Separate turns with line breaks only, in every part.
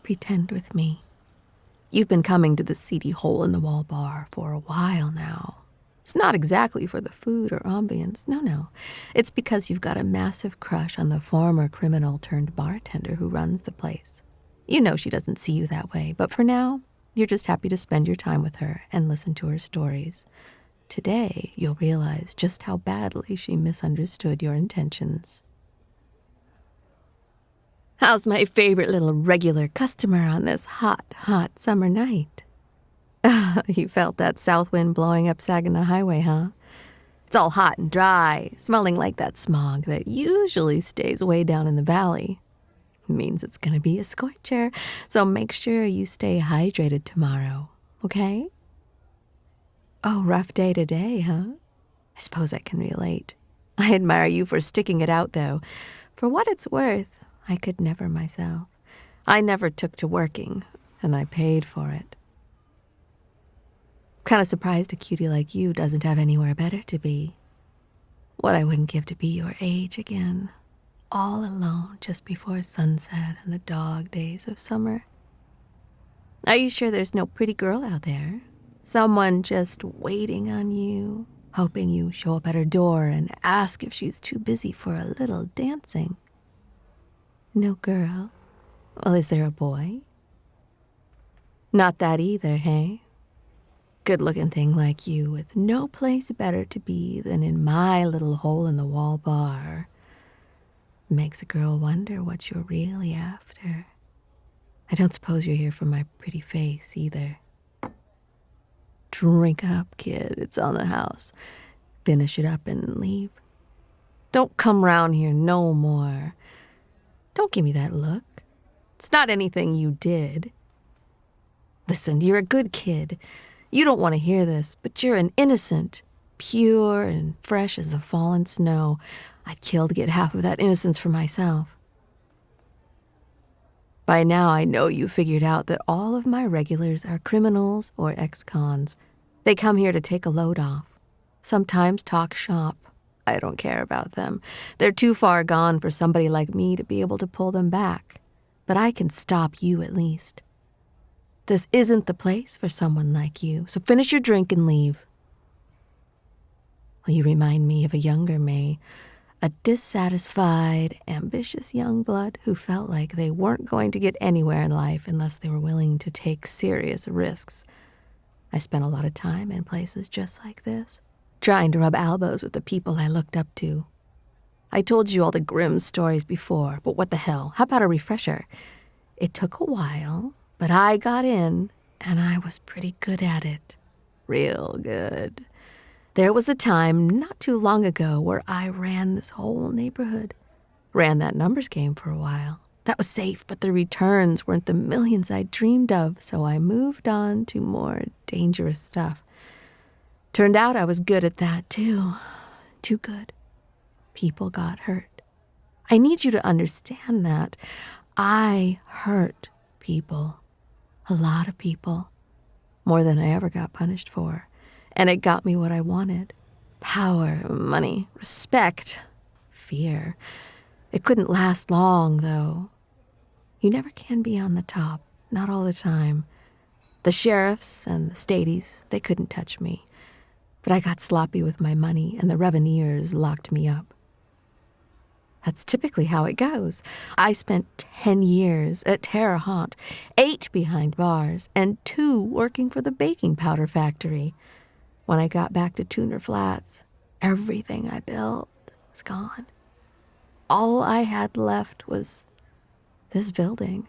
pretend with me. You've been coming to the seedy hole-in-the-wall bar for a while now. It's not exactly for the food or ambience, no. It's because you've got a massive crush on the former criminal-turned-bartender who runs the place. You know she doesn't see you that way, but for now, you're just happy to spend your time with her and listen to her stories. Today, you'll realize just how badly she misunderstood your intentions. How's my favorite little regular customer on this hot, hot summer night? You felt that south wind blowing up Saginaw Highway, huh? It's all hot and dry, smelling like that smog that usually stays way down in the valley. It means it's gonna be a scorcher, so make sure you stay hydrated tomorrow, okay? Oh, rough day today, huh? I suppose I can relate. I admire you for sticking it out, though. For what it's worth, I could never myself. I never took to working, and I paid for it. Kind of surprised a cutie like you doesn't have anywhere better to be. What I wouldn't give to be your age again. All alone just before sunset and the dog days of summer. Are you sure there's no pretty girl out there? Someone just waiting on you, hoping you show up at her door and ask if she's too busy for a little dancing. No girl? Well, is there a boy? Not that either, hey? Good-looking thing like you with no place better to be than in my little hole-in-the-wall bar. Makes a girl wonder what you're really after. I don't suppose you're here for my pretty face either. Drink up, kid. It's on the house. Finish it up and leave. Don't come round here no more. Don't give me that look. It's not anything you did. Listen, you're a good kid. You don't want to hear this, but you're an innocent, pure and fresh as the fallen snow. I'd kill to get half of that innocence for myself. By now, I know you figured out that all of my regulars are criminals or ex-cons. They come here to take a load off. Sometimes talk shop. I don't care about them. They're too far gone for somebody like me to be able to pull them back. But I can stop you at least. This isn't the place for someone like you, so finish your drink and leave. Well, you remind me of a younger May, a dissatisfied, ambitious young blood who felt like they weren't going to get anywhere in life unless they were willing to take serious risks. I spent a lot of time in places just like this, trying to rub elbows with the people I looked up to. I told you all the grim stories before, but what the hell? How about a refresher? It took a while, but I got in, and I was pretty good at it. Real good. There was a time not too long ago where I ran this whole neighborhood. Ran that numbers game for a while. That was safe, but the returns weren't the millions I dreamed of, so I moved on to more dangerous stuff. Turned out I was good at that, too. Too good. People got hurt. I need you to understand that. I hurt people. A lot of people. More than I ever got punished for. And it got me what I wanted. Power, money, respect, fear. It couldn't last long, though. You never can be on the top, not all the time. The sheriffs and the stadies, they couldn't touch me. But I got sloppy with my money, and the revenuers locked me up. That's typically how it goes. I spent 10 years at Terre Haute, 8 behind bars, and 2 working for the baking powder factory. When I got back to Tuner Flats, everything I built was gone. All I had left was this building.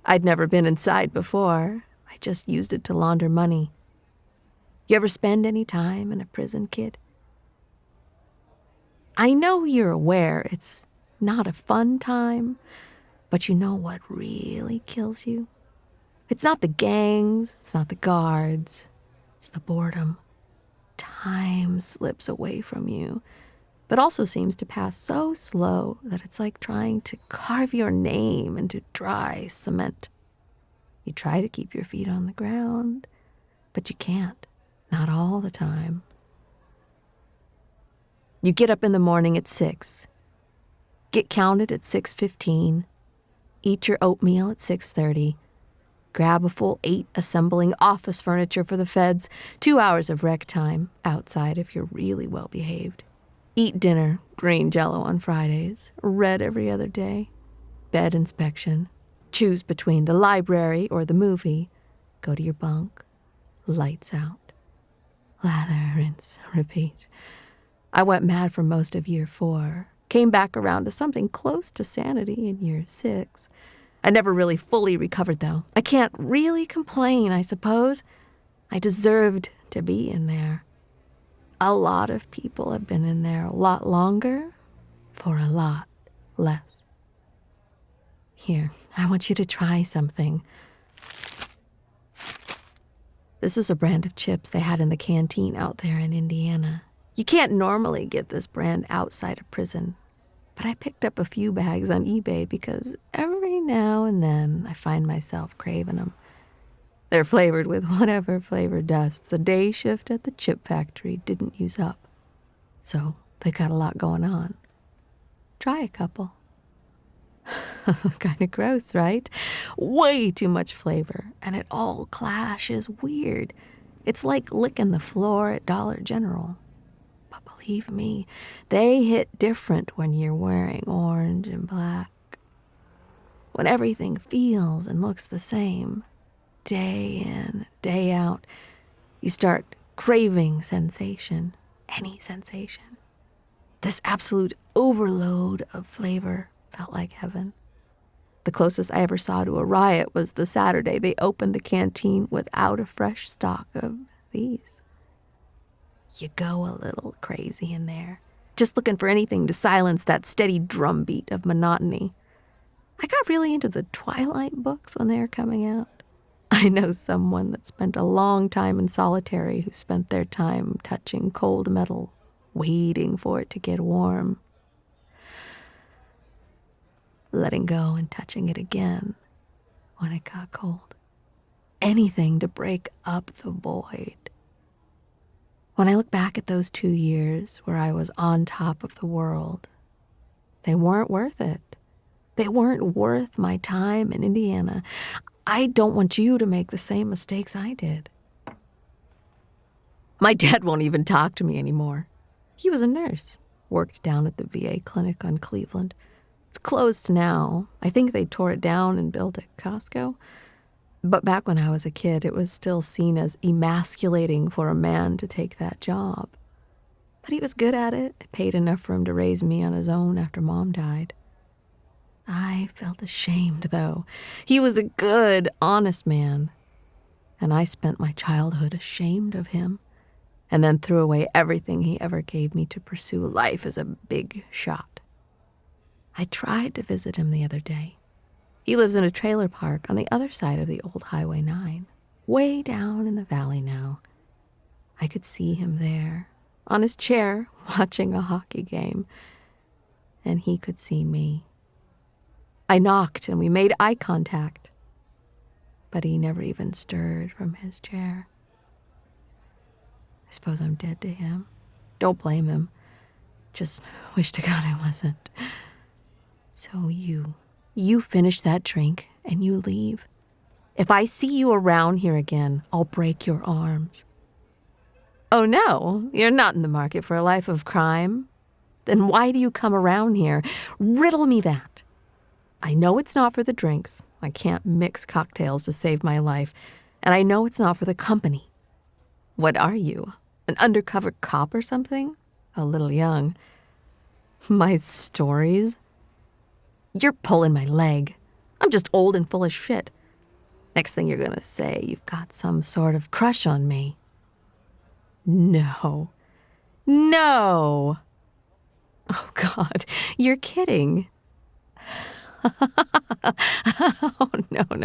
I'd never been inside before. I just used it to launder money. You ever spend any time in a prison, kid? I know you're aware it's not a fun time, but you know what really kills you? It's not the gangs, it's not the guards, it's the boredom. Time slips away from you, but also seems to pass so slow that it's like trying to carve your name into dry cement. You try to keep your feet on the ground, but you can't, not all the time. You get up in the morning at 6, get counted at 6:15, Eat your oatmeal at 6:30. Grab a full 8 assembling office furniture for the feds. 2 hours of rec time outside if you're really well behaved. Eat dinner, green Jell-O on Fridays, red every other day. Bed inspection. Choose between the library or the movie. Go to your bunk. Lights out. Lather, rinse, repeat. I went mad for most of year 4. Came back around to something close to sanity in year 6. I never really fully recovered, though. I can't really complain, I suppose. I deserved to be in there. A lot of people have been in there a lot longer for a lot less. Here, I want you to try something. This is a brand of chips they had in the canteen out there in Indiana. You can't normally get this brand outside of prison, but I picked up a few bags on eBay because every now and then I find myself craving them. They're flavored with whatever flavor dust the day shift at the chip factory didn't use up. So they got a lot going on. Try a couple. Kind of gross, right? Way too much flavor, and it all clashes weird. It's like licking the floor at Dollar General. But believe me, they hit different when you're wearing orange and black. When everything feels and looks the same, day in, day out, you start craving sensation, any sensation. This absolute overload of flavor felt like heaven. The closest I ever saw to a riot was the Saturday they opened the canteen without a fresh stock of these. You go a little crazy in there, just looking for anything to silence that steady drumbeat of monotony. I got really into the Twilight books when they were coming out. I know someone that spent a long time in solitary who spent their time touching cold metal, waiting for it to get warm. Letting go and touching it again when it got cold. Anything to break up the void. When I look back at those 2 years where I was on top of the world, they weren't worth it. They weren't worth my time in Indiana. I don't want you to make the same mistakes I did. My dad won't even talk to me anymore. He was a nurse, worked down at the VA clinic on Cleveland. It's closed now. I think they tore it down and built a Costco. But back when I was a kid, it was still seen as emasculating for a man to take that job. But he was good at it. It paid enough for him to raise me on his own after Mom died. I felt ashamed, though. He was a good, honest man. And I spent my childhood ashamed of him, and then threw away everything he ever gave me to pursue life as a big shot. I tried to visit him the other day. He lives in a trailer park on the other side of the old Highway 9, way down in the valley now. I could see him there, on his chair, watching a hockey game, and he could see me. I knocked and we made eye contact, but he never even stirred from his chair. I suppose I'm dead to him. Don't blame him. Just wish to God I wasn't. So you finish that drink and you leave. If I see you around here again, I'll break your arms. Oh no, you're not in the market for a life of crime. Then why do you come around here? Riddle me that. I know it's not for the drinks. I can't mix cocktails to save my life. And I know it's not for the company. What are you? An undercover cop or something? A little young. My stories? You're pulling my leg. I'm just old and full of shit. Next thing you're gonna say, you've got some sort of crush on me. No. No. Oh, God, you're kidding. Oh,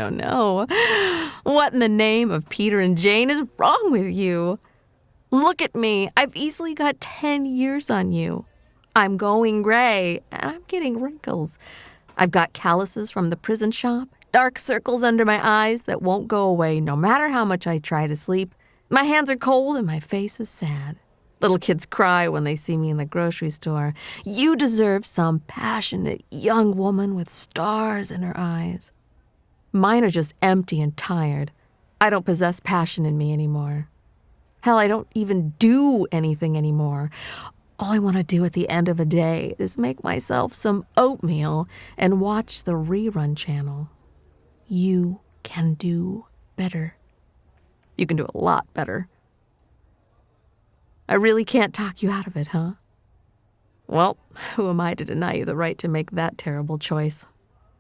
no. What in the name of Peter and Jane is wrong with you? Look at me. I've easily got 10 years on you. I'm going gray, and I'm getting wrinkles. I've got calluses from the prison shop, dark circles under my eyes that won't go away no matter how much I try to sleep. My hands are cold and my face is sad. Little kids cry when they see me in the grocery store. You deserve some passionate young woman with stars in her eyes. Mine are just empty and tired. I don't possess passion in me anymore. Hell, I don't even do anything anymore. All I want to do at the end of a day is make myself some oatmeal and watch the rerun channel. You can do better. You can do a lot better. I really can't talk you out of it, huh? Well, who am I to deny you the right to make that terrible choice?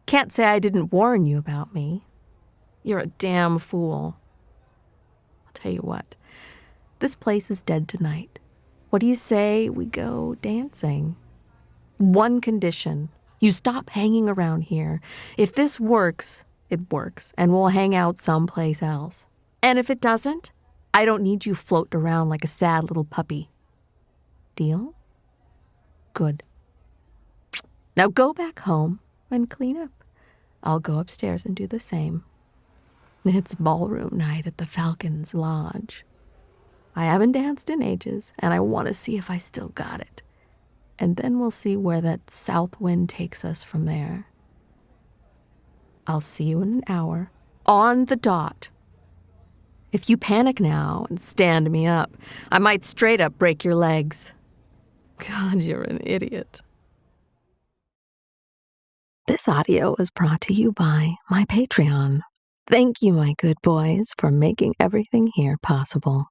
Can't say I didn't warn you about me. You're a damn fool. I'll tell you what. This place is dead tonight. What do you say we go dancing? One condition. You stop hanging around here. If this works, it works, and we'll hang out someplace else. And if it doesn't, I don't need you floating around like a sad little puppy. Deal? Good. Now go back home and clean up. I'll go upstairs and do the same. It's ballroom night at the Falcon's Lodge. I haven't danced in ages, and I want to see if I still got it. And then we'll see where that south wind takes us from there. I'll see you in an hour, on the dot. If you panic now and stand me up, I might straight up break your legs. God, you're an idiot. This audio was brought to you by my Patreon. Thank you, my good boys, for making everything here possible.